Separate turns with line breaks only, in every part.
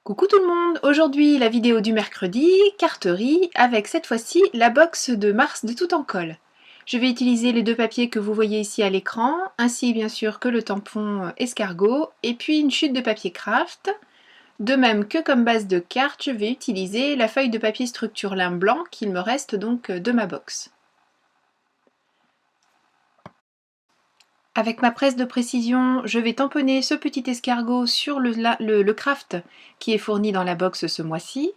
Coucou tout le monde! Aujourd'hui la vidéo du mercredi, carterie, avec cette fois-ci la box de Mars de tout en colle. Je vais utiliser les deux papiers que vous voyez ici à l'écran, ainsi bien sûr que le tampon escargot, et puis une chute de papier craft. De même que comme base de carte, je vais utiliser la feuille de papier structure lin blanc qu'il me reste donc de ma box. Avec ma presse de précision, je vais tamponner ce petit escargot sur le craft qui est fourni dans la box ce mois-ci.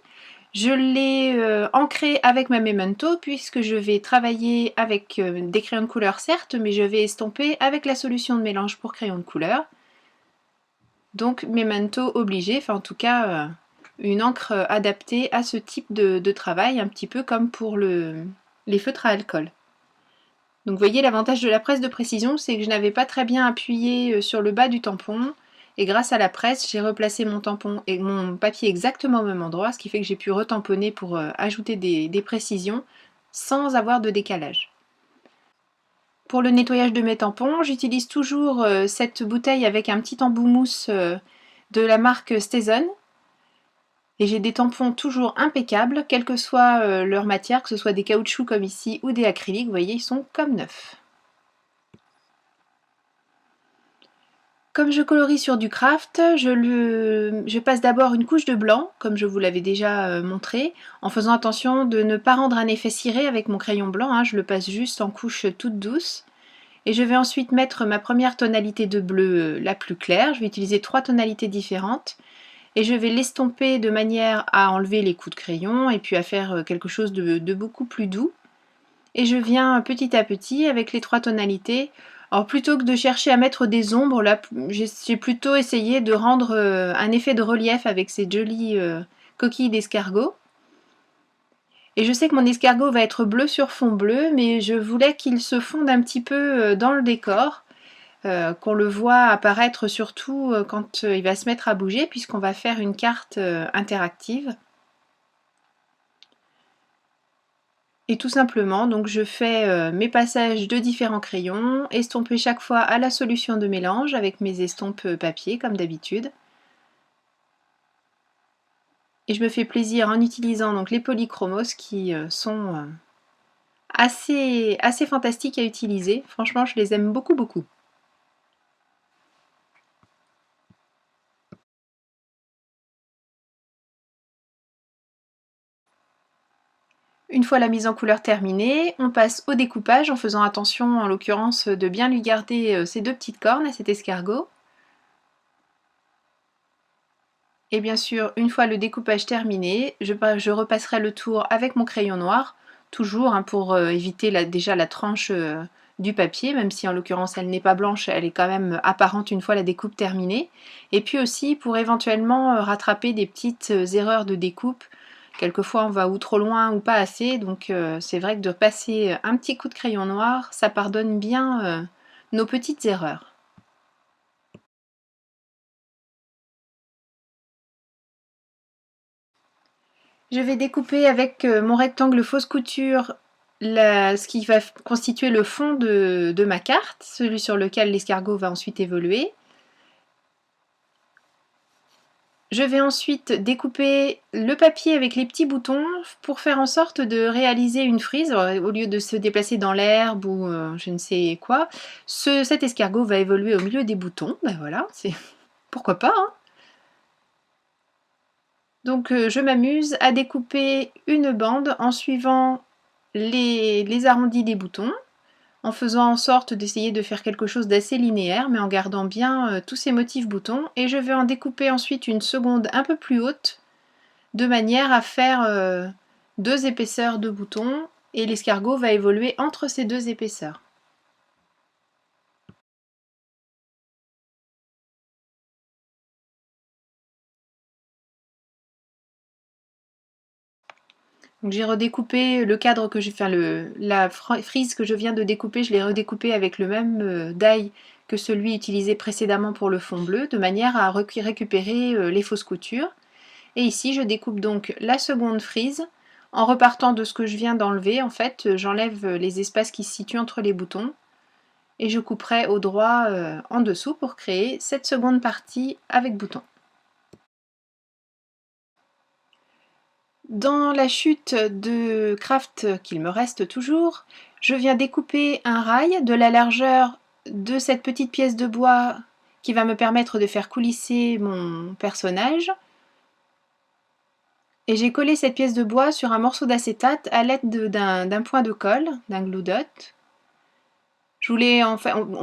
Je l'ai ancré avec ma Memento puisque je vais travailler avec des crayons de couleur certes, mais je vais estomper avec la solution de mélange pour crayons de couleur. Donc Memento obligé, enfin en tout cas une encre adaptée à ce type de travail, un petit peu comme pour les feutres à alcool. Donc vous voyez, l'avantage de la presse de précision, c'est que je n'avais pas très bien appuyé sur le bas du tampon, et grâce à la presse, j'ai replacé mon tampon et mon papier exactement au même endroit, ce qui fait que j'ai pu retamponner pour ajouter des précisions sans avoir de décalage. Pour le nettoyage de mes tampons, j'utilise toujours cette bouteille avec un petit embout mousse de la marque Stézon. Et j'ai des tampons toujours impeccables, quelle que soit leur matière, que ce soit des caoutchoucs comme ici ou des acryliques, vous voyez, ils sont comme neufs. Comme je colorie sur du craft, je passe d'abord une couche de blanc, comme je vous l'avais déjà montré, en faisant attention de ne pas rendre un effet ciré avec mon crayon blanc, hein, je le passe juste en couche toute douce. Et je vais ensuite mettre ma première tonalité de bleu la plus claire, je vais utiliser 3 tonalités différentes, et je vais l'estomper de manière à enlever les coups de crayon et puis à faire quelque chose de beaucoup plus doux. Et je viens petit à petit avec les 3 tonalités. Alors plutôt que de chercher à mettre des ombres, là j'ai plutôt essayé de rendre un effet de relief avec ces jolies coquilles d'escargot. Et je sais que mon escargot va être bleu sur fond bleu, mais je voulais qu'il se fonde un petit peu dans le décor, qu'on le voit apparaître surtout quand il va se mettre à bouger, puisqu'on va faire une carte interactive. Et tout simplement, donc je fais mes passages de différents crayons, estomper chaque fois à la solution de mélange avec mes estompes papier comme d'habitude. Et je me fais plaisir en utilisant donc les polychromos qui sont assez fantastiques à utiliser. Franchement, je les aime beaucoup beaucoup. Une fois la mise en couleur terminée, on passe au découpage en faisant attention en l'occurrence de bien lui garder ces deux petites cornes à cet escargot. Et bien sûr, une fois le découpage terminé, je repasserai le tour avec mon crayon noir, toujours hein, pour éviter déjà la tranche du papier, même si en l'occurrence elle n'est pas blanche, elle est quand même apparente une fois la découpe terminée. Et puis aussi pour éventuellement rattraper des petites erreurs de découpe. Quelquefois on va ou trop loin ou pas assez, donc c'est vrai que de passer un petit coup de crayon noir, ça pardonne bien nos petites erreurs. Je vais découper avec mon rectangle fausse couture ce qui va constituer le fond de ma carte, celui sur lequel l'escargot va ensuite évoluer. Je vais ensuite découper le papier avec les petits boutons pour faire en sorte de réaliser une frise. Au lieu de se déplacer dans l'herbe ou je ne sais quoi, cet escargot va évoluer au milieu des boutons. Ben voilà, c'est pourquoi pas, hein. Donc je m'amuse à découper une bande en suivant les arrondis des boutons, en faisant en sorte d'essayer de faire quelque chose d'assez linéaire, mais en gardant bien tous ces motifs boutons. Et je vais en découper ensuite une seconde un peu plus haute, de manière à faire deux épaisseurs de boutons, et l'escargot va évoluer entre ces deux épaisseurs. Donc j'ai redécoupé le cadre que j'ai fait, la frise que je viens de découper, je l'ai redécoupée avec le même die que celui utilisé précédemment pour le fond bleu, de manière à récupérer les fausses coutures. Et ici je découpe donc la seconde frise, en repartant de ce que je viens d'enlever, en fait j'enlève les espaces qui se situent entre les boutons, et je couperai au droit en dessous pour créer cette seconde partie avec boutons. Dans la chute de craft qu'il me reste toujours, je viens découper un rail de la largeur de cette petite pièce de bois qui va me permettre de faire coulisser mon personnage. Et j'ai collé cette pièce de bois sur un morceau d'acétate à l'aide d'un point de colle, d'un glue dot. Je voulais on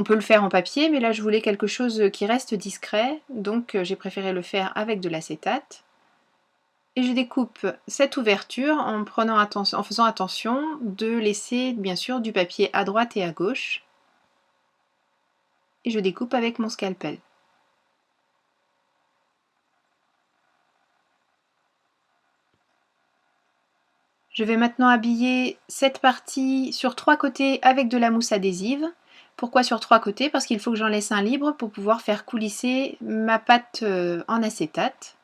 peut le faire en papier, mais là je voulais quelque chose qui reste discret, donc j'ai préféré le faire avec de l'acétate. Et je découpe cette ouverture en faisant attention de laisser bien sûr du papier à droite et à gauche. Et je découpe avec mon scalpel. Je vais maintenant habiller cette partie sur 3 côtés avec de la mousse adhésive. Pourquoi sur 3 côtés? Parce qu'il faut que j'en laisse un libre pour pouvoir faire coulisser ma pâte en acétate.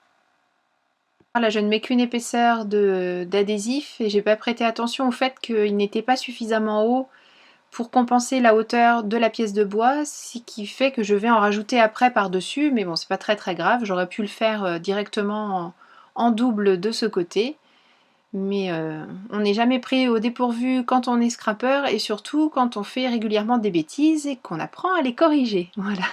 Là, je ne mets qu'une épaisseur d'adhésif et j'ai pas prêté attention au fait qu'il n'était pas suffisamment haut pour compenser la hauteur de la pièce de bois, ce qui fait que je vais en rajouter après par-dessus, mais bon, c'est pas très grave, j'aurais pu le faire directement en double de ce côté. Mais on n'est jamais pris au dépourvu quand on est scrapper et surtout quand on fait régulièrement des bêtises et qu'on apprend à les corriger. Voilà.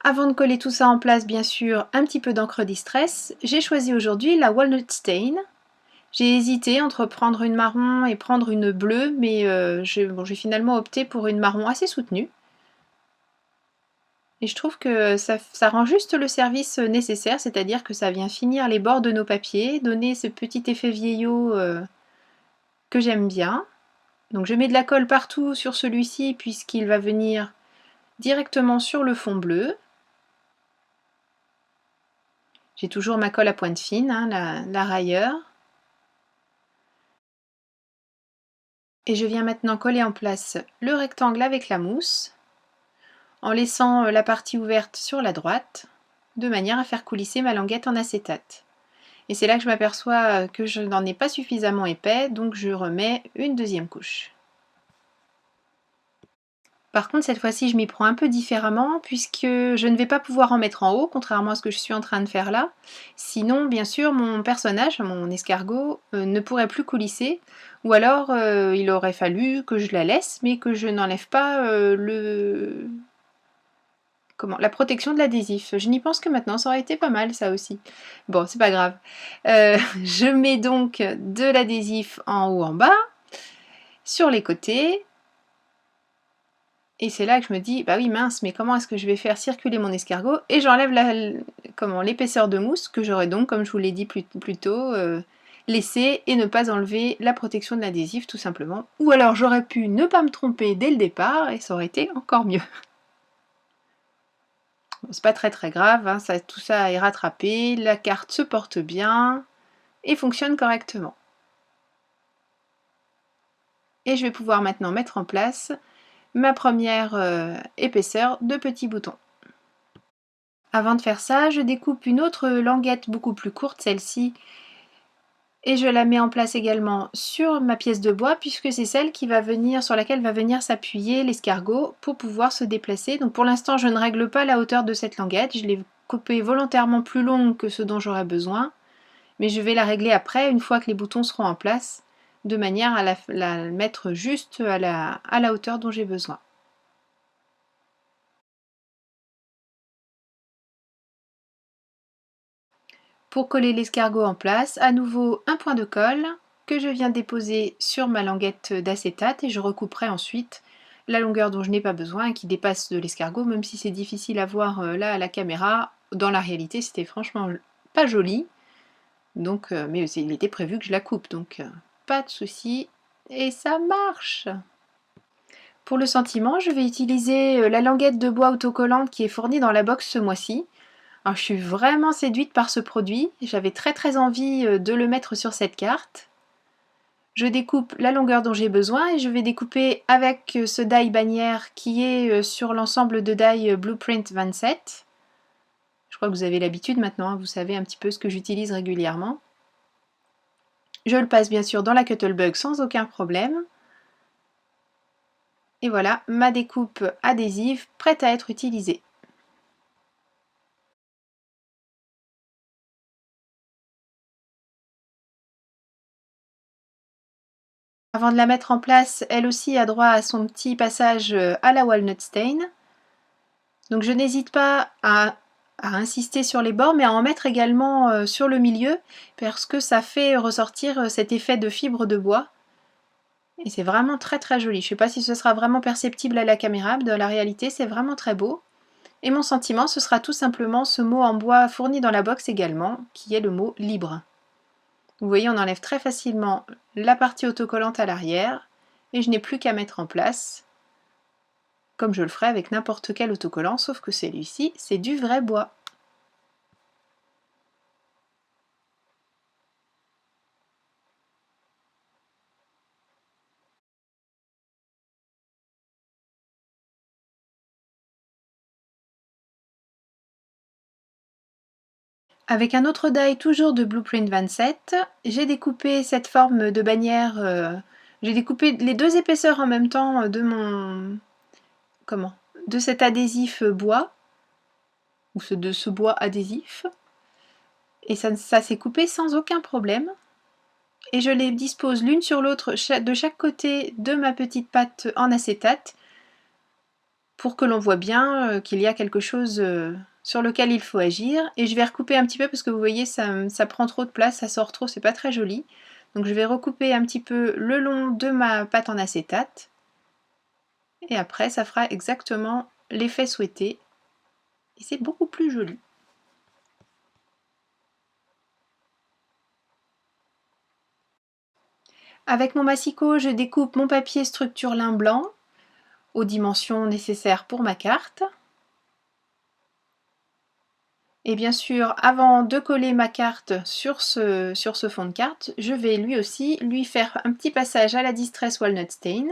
Avant de coller tout ça en place, bien sûr, un petit peu d'encre distress. J'ai choisi aujourd'hui la Walnut Stain. J'ai hésité entre prendre une marron et prendre une bleue, mais j'ai finalement opté pour une marron assez soutenue. Et je trouve que ça rend juste le service nécessaire, c'est-à-dire que ça vient finir les bords de nos papiers, donner ce petit effet vieillot que j'aime bien. Donc je mets de la colle partout sur celui-ci puisqu'il va venir directement sur le fond bleu. J'ai toujours ma colle à pointe fine, hein, la railleur. Et je viens maintenant coller en place le rectangle avec la mousse, en laissant la partie ouverte sur la droite, de manière à faire coulisser ma languette en acétate. Et c'est là que je m'aperçois que je n'en ai pas suffisamment épais, donc je remets une deuxième couche. Par contre, cette fois-ci, je m'y prends un peu différemment puisque je ne vais pas pouvoir en mettre en haut, contrairement à ce que je suis en train de faire là. Sinon, bien sûr, mon personnage, mon escargot, ne pourrait plus coulisser. Ou alors, il aurait fallu que je la laisse, mais que je n'enlève pas la protection de l'adhésif. Je n'y pense que maintenant, ça aurait été pas mal ça aussi. Bon, c'est pas grave. Je mets donc de l'adhésif en haut, en bas, sur les côtés. Et c'est là que je me dis, bah oui mince, mais comment est-ce que je vais faire circuler mon escargot? Et j'enlève l'épaisseur de mousse que j'aurais donc, comme je vous l'ai dit plus tôt, laissé et ne pas enlever la protection de l'adhésif tout simplement. Ou alors j'aurais pu ne pas me tromper dès le départ et ça aurait été encore mieux. Bon, c'est pas très grave, hein, tout ça est rattrapé, la carte se porte bien et fonctionne correctement. Et je vais pouvoir maintenant mettre en place ma première épaisseur de petits boutons. Avant de faire ça, je découpe une autre languette beaucoup plus courte, celle-ci, et je la mets en place également sur ma pièce de bois puisque c'est celle sur laquelle va venir s'appuyer l'escargot pour pouvoir se déplacer. Donc pour l'instant, je ne règle pas la hauteur de cette languette, je l'ai coupée volontairement plus longue que ce dont j'aurais besoin, mais je vais la régler après, une fois que les boutons seront en place, de manière à la mettre juste à la hauteur dont j'ai besoin. Pour coller l'escargot en place, à nouveau un point de colle que je viens déposer sur ma languette d'acétate et je recouperai ensuite la longueur dont je n'ai pas besoin et qui dépasse de l'escargot, même si c'est difficile à voir là à la caméra. Dans la réalité, c'était franchement pas joli, donc, mais il était prévu que je la coupe, donc pas de souci, et ça marche! Pour le sentiment, je vais utiliser la languette de bois autocollante qui est fournie dans la box ce mois-ci. Alors, je suis vraiment séduite par ce produit, j'avais très envie de le mettre sur cette carte. Je découpe la longueur dont j'ai besoin et je vais découper avec ce die bannière qui est sur l'ensemble de die Blueprint 27. Je crois que vous avez l'habitude maintenant, hein, vous savez un petit peu ce que j'utilise régulièrement. Je le passe bien sûr dans la Cuttlebug sans aucun problème. Et voilà, ma découpe adhésive prête à être utilisée. Avant de la mettre en place, elle aussi a droit à son petit passage à la walnut stain. Donc je n'hésite pas à insister sur les bords, mais à en mettre également sur le milieu, parce que ça fait ressortir cet effet de fibre de bois. Et c'est vraiment très très joli. Je ne sais pas si ce sera vraiment perceptible à la caméra, mais dans la réalité c'est vraiment très beau. Et mon sentiment, ce sera tout simplement ce mot en bois fourni dans la box également, qui est le mot libre. Vous voyez, on enlève très facilement la partie autocollante à l'arrière, et je n'ai plus qu'à mettre en place, comme je le ferai avec n'importe quel autocollant, sauf que celui-ci, c'est du vrai bois. Avec un autre die toujours de Blueprint 27, j'ai découpé cette forme de bannière, j'ai découpé les deux épaisseurs en même temps de de cet adhésif bois, ou de ce bois adhésif, et ça s'est coupé sans aucun problème. Et je les dispose l'une sur l'autre de chaque côté de ma petite pâte en acétate pour que l'on voit bien qu'il y a quelque chose sur lequel il faut agir. Et je vais recouper un petit peu parce que vous voyez ça prend trop de place, ça sort trop, c'est pas très joli. Donc je vais recouper un petit peu le long de ma pâte en acétate et après ça fera exactement l'effet souhaité et c'est beaucoup plus joli. Avec mon massicot, je découpe mon papier structure lin blanc aux dimensions nécessaires pour ma carte. Et bien sûr, avant de coller ma carte sur ce fond de carte, je vais lui aussi lui faire un petit passage à la Distress Walnut Stain,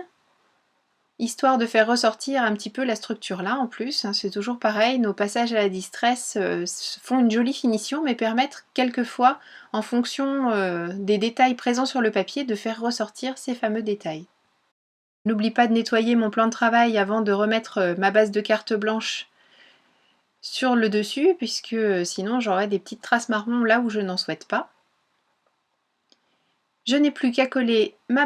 histoire de faire ressortir un petit peu la structure là en plus. C'est toujours pareil, nos passages à la Distress font une jolie finition, mais permettent quelquefois, en fonction des détails présents sur le papier, de faire ressortir ces fameux détails. N'oublie pas de nettoyer mon plan de travail avant de remettre ma base de carte blanche sur le dessus, puisque sinon j'aurai des petites traces marron là où je n'en souhaite pas. Je n'ai plus qu'à coller ma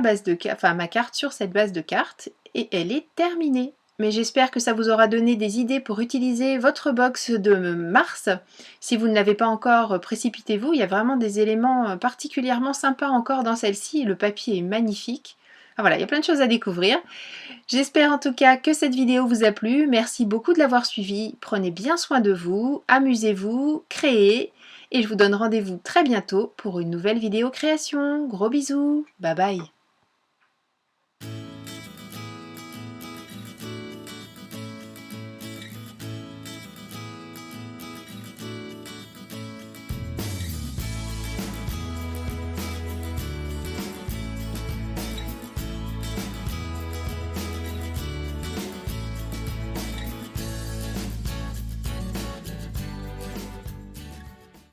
carte sur cette base de carte et elle est terminée. Mais j'espère que ça vous aura donné des idées pour utiliser votre box de mars. Si vous ne l'avez pas encore, précipitez-vous, il y a vraiment des éléments particulièrement sympas encore dans celle-ci, le papier est magnifique. Ah, voilà, il y a plein de choses à découvrir. J'espère en tout cas que cette vidéo vous a plu. Merci beaucoup de l'avoir suivie. Prenez bien soin de vous, amusez-vous, créez. Et je vous donne rendez-vous très bientôt pour une nouvelle vidéo création. Gros bisous, bye bye.